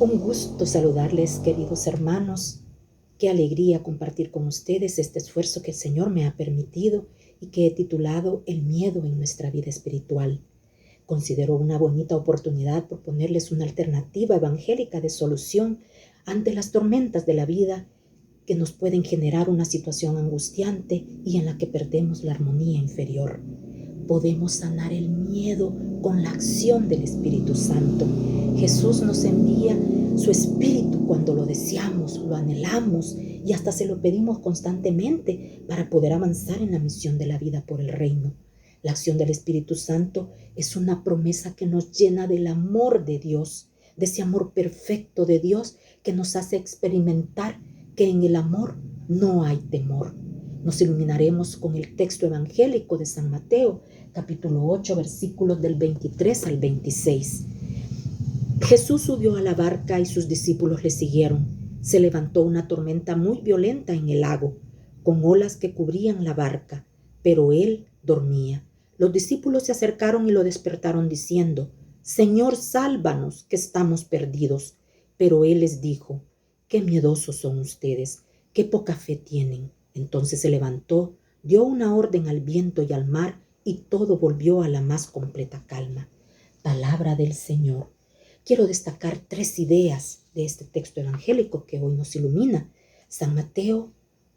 Un gusto saludarles, queridos hermanos. Qué alegría compartir con ustedes este esfuerzo que el Señor me ha permitido y que he titulado El miedo en nuestra vida espiritual. Considero una bonita oportunidad proponerles una alternativa evangélica de solución ante las tormentas de la vida que nos pueden generar una situación angustiante y en la que perdemos la armonía inferior. Podemos sanar el miedo con la acción del Espíritu Santo. Jesús nos envía su Espíritu cuando lo deseamos, lo anhelamos y hasta se lo pedimos constantemente para poder avanzar en la misión de la vida por el reino. La acción del Espíritu Santo es una promesa que nos llena del amor de Dios, de ese amor perfecto de Dios que nos hace experimentar que en el amor no hay temor. Nos iluminaremos con el texto evangélico de San Mateo, capítulo 8, versículos del 23 al 26. Jesús subió a la barca y sus discípulos le siguieron. Se levantó una tormenta muy violenta en el lago, con olas que cubrían la barca, pero él dormía. Los discípulos se acercaron y lo despertaron diciendo: Señor, sálvanos, que estamos perdidos. Pero él les dijo: qué miedosos son ustedes, qué poca fe tienen. Entonces se levantó, dio una orden al viento y al mar, y todo volvió a la más completa calma. Palabra del Señor. Quiero destacar 3 ideas de este texto evangélico que hoy nos ilumina. San Mateo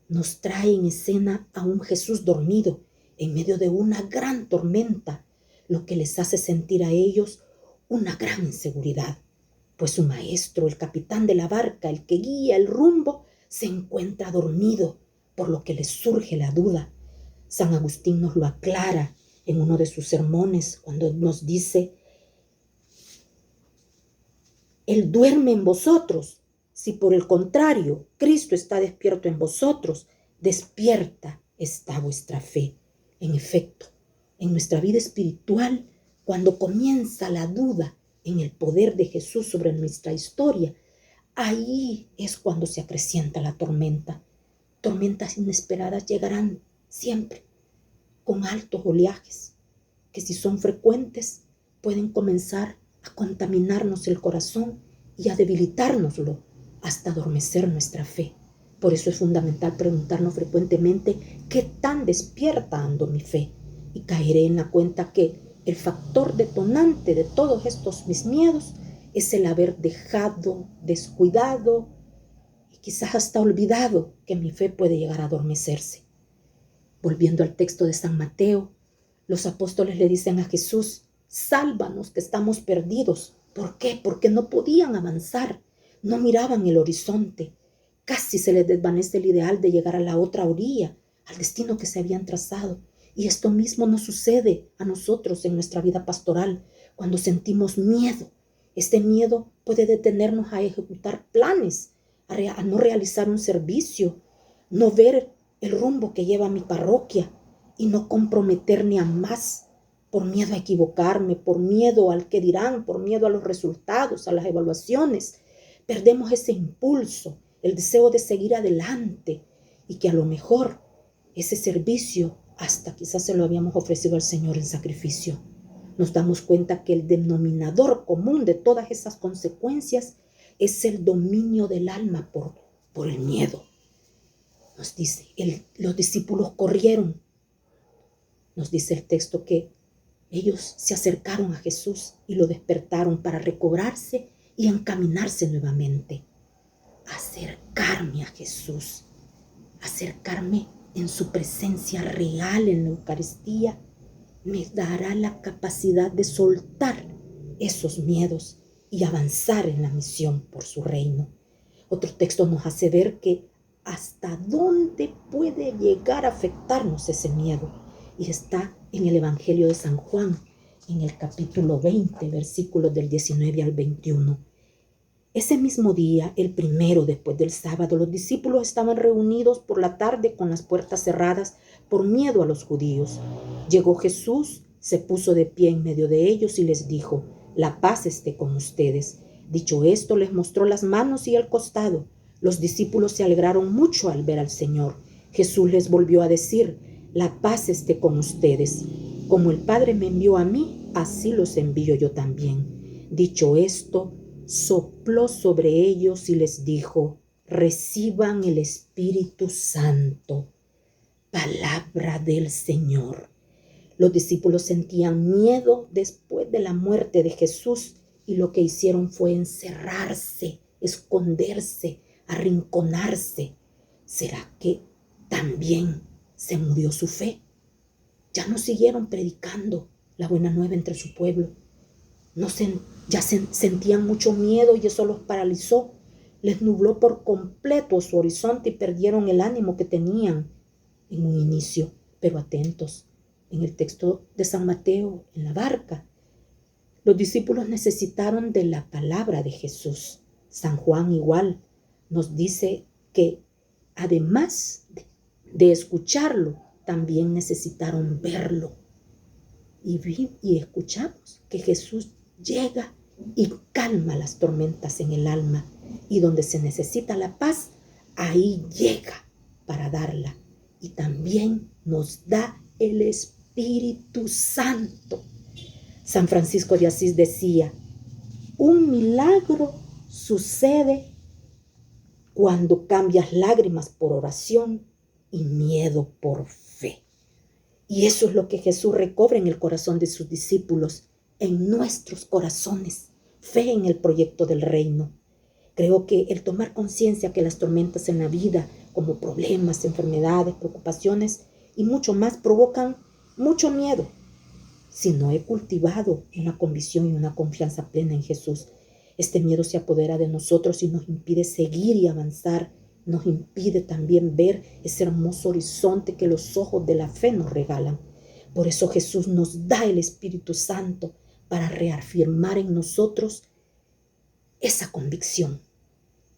nos trae en escena a un Jesús dormido en medio de una gran tormenta, lo que les hace sentir a ellos una gran inseguridad, pues su maestro, el capitán de la barca, el que guía el rumbo, se encuentra dormido, por lo que les surge la duda. San Agustín nos lo aclara en uno de sus sermones cuando nos dice: Él duerme en vosotros. Si por el contrario Cristo está despierto en vosotros, despierta está vuestra fe. En efecto, en nuestra vida espiritual, cuando comienza la duda en el poder de Jesús sobre nuestra historia, ahí es cuando se acrecienta la tormenta. Tormentas inesperadas llegarán siempre, con altos oleajes, que si son frecuentes pueden comenzar a contaminarnos el corazón y a debilitárnoslo hasta adormecer nuestra fe. Por eso es fundamental preguntarnos frecuentemente: ¿qué tan despierta ando mi fe? Y caeré en la cuenta que el factor detonante de todos estos mis miedos es el haber dejado, descuidado y quizás hasta olvidado que mi fe puede llegar a adormecerse. Volviendo al texto de San Mateo, los apóstoles le dicen a Jesús: sálvanos, que estamos perdidos. ¿Por qué? Porque no podían avanzar, no miraban el horizonte. Casi se les desvanece el ideal de llegar a la otra orilla, al destino que se habían trazado. Y esto mismo nos sucede a nosotros en nuestra vida pastoral, cuando sentimos miedo. Este miedo puede detenernos a ejecutar planes, a no realizar un servicio, no ver el rumbo que lleva mi parroquia y no comprometerme a más por miedo a equivocarme, por miedo al que dirán, por miedo a los resultados, a las evaluaciones. Perdemos ese impulso, el deseo de seguir adelante, y que a lo mejor ese servicio hasta quizás se lo habíamos ofrecido al Señor en sacrificio. Nos damos cuenta que el denominador común de todas esas consecuencias es el dominio del alma por el miedo. Nos dice, los discípulos corrieron. Nos dice el texto que ellos se acercaron a Jesús y lo despertaron para recobrarse y encaminarse nuevamente. Acercarme a Jesús, acercarme en su presencia real en la Eucaristía, me dará la capacidad de soltar esos miedos y avanzar en la misión por su reino. Otro texto nos hace ver que hasta dónde puede llegar a afectarnos ese miedo, y está en el Evangelio de San Juan, en el capítulo 20, versículos del 19 al 21. Ese mismo día, el primero después del sábado, los discípulos estaban reunidos por la tarde con las puertas cerradas por miedo a los judíos. Llegó Jesús, se puso de pie en medio de ellos y les dijo: la paz esté con ustedes. Dicho esto, les mostró las manos y el costado. Los discípulos se alegraron mucho al ver al Señor. Jesús les volvió a decir: la paz esté con ustedes. Como el Padre me envió a mí, así los envío yo también. Dicho esto, sopló sobre ellos y les dijo: reciban el Espíritu Santo. Palabra del Señor. Los discípulos sentían miedo después de la muerte de Jesús y lo que hicieron fue encerrarse, esconderse, arrinconarse. ¿Será que también se murió su fe? Ya no siguieron predicando la buena nueva entre su pueblo. Sentían mucho miedo y eso los paralizó. Les nubló por completo su horizonte y perdieron el ánimo que tenían en un inicio. Pero atentos, en el texto de San Mateo, en la barca, los discípulos necesitaron de la palabra de Jesús. San Juan igual nos dice que además de escucharlo, también necesitaron verlo. Y escuchamos que Jesús llega y calma las tormentas en el alma. Y donde se necesita la paz, ahí llega para darla. Y también nos da el Espíritu Santo. San Francisco de Asís decía: un milagro sucede cuando cambias lágrimas por oración y miedo por fe. Y eso es lo que Jesús recobra en el corazón de sus discípulos, en nuestros corazones, fe en el proyecto del reino. Creo que el tomar conciencia que las tormentas en la vida, como problemas, enfermedades, preocupaciones y mucho más, provocan mucho miedo. Si no he cultivado una convicción y una confianza plena en Jesús, este miedo se apodera de nosotros y nos impide seguir y avanzar. Nos impide también ver ese hermoso horizonte que los ojos de la fe nos regalan. Por eso Jesús nos da el Espíritu Santo para reafirmar en nosotros esa convicción.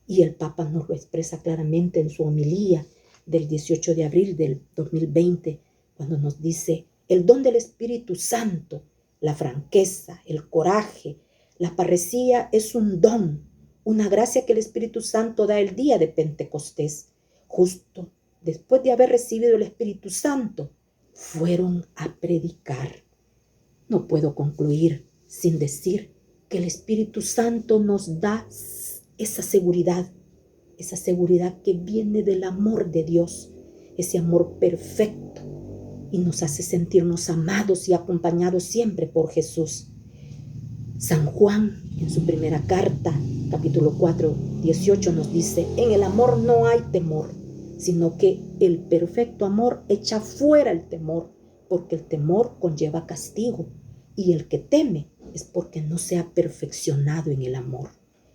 Y el Papa nos lo expresa claramente en su homilía del 18 de abril del 2020, cuando nos dice: el don del Espíritu Santo, la franqueza, el coraje, la parresía es un don, una gracia que el Espíritu Santo da el día de Pentecostés. Justo después de haber recibido el Espíritu Santo, fueron a predicar. No puedo concluir sin decir que el Espíritu Santo nos da esa seguridad que viene del amor de Dios, ese amor perfecto, y nos hace sentirnos amados y acompañados siempre por Jesús. San Juan, en su primera carta, capítulo 4, 18, nos dice: en el amor no hay temor, sino que el perfecto amor echa fuera el temor, porque el temor conlleva castigo, y el que teme es porque no se ha perfeccionado en el amor.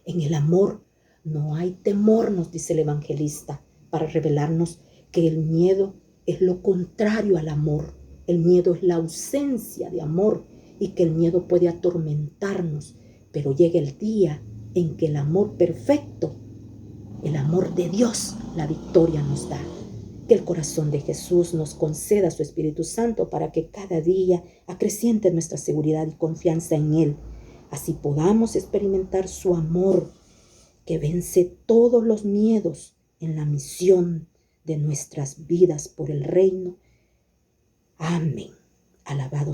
En el amor no hay temor, nos dice el evangelista, para revelarnos que el miedo es lo contrario al amor. El miedo es la ausencia de amor y que el miedo puede atormentarnos, pero llega el día en que el amor perfecto, el amor de Dios, la victoria nos da. Que el corazón de Jesús nos conceda su Espíritu Santo para que cada día acreciente nuestra seguridad y confianza en Él. Así podamos experimentar su amor que vence todos los miedos en la misión de nuestras vidas por el reino. Amén. Alabado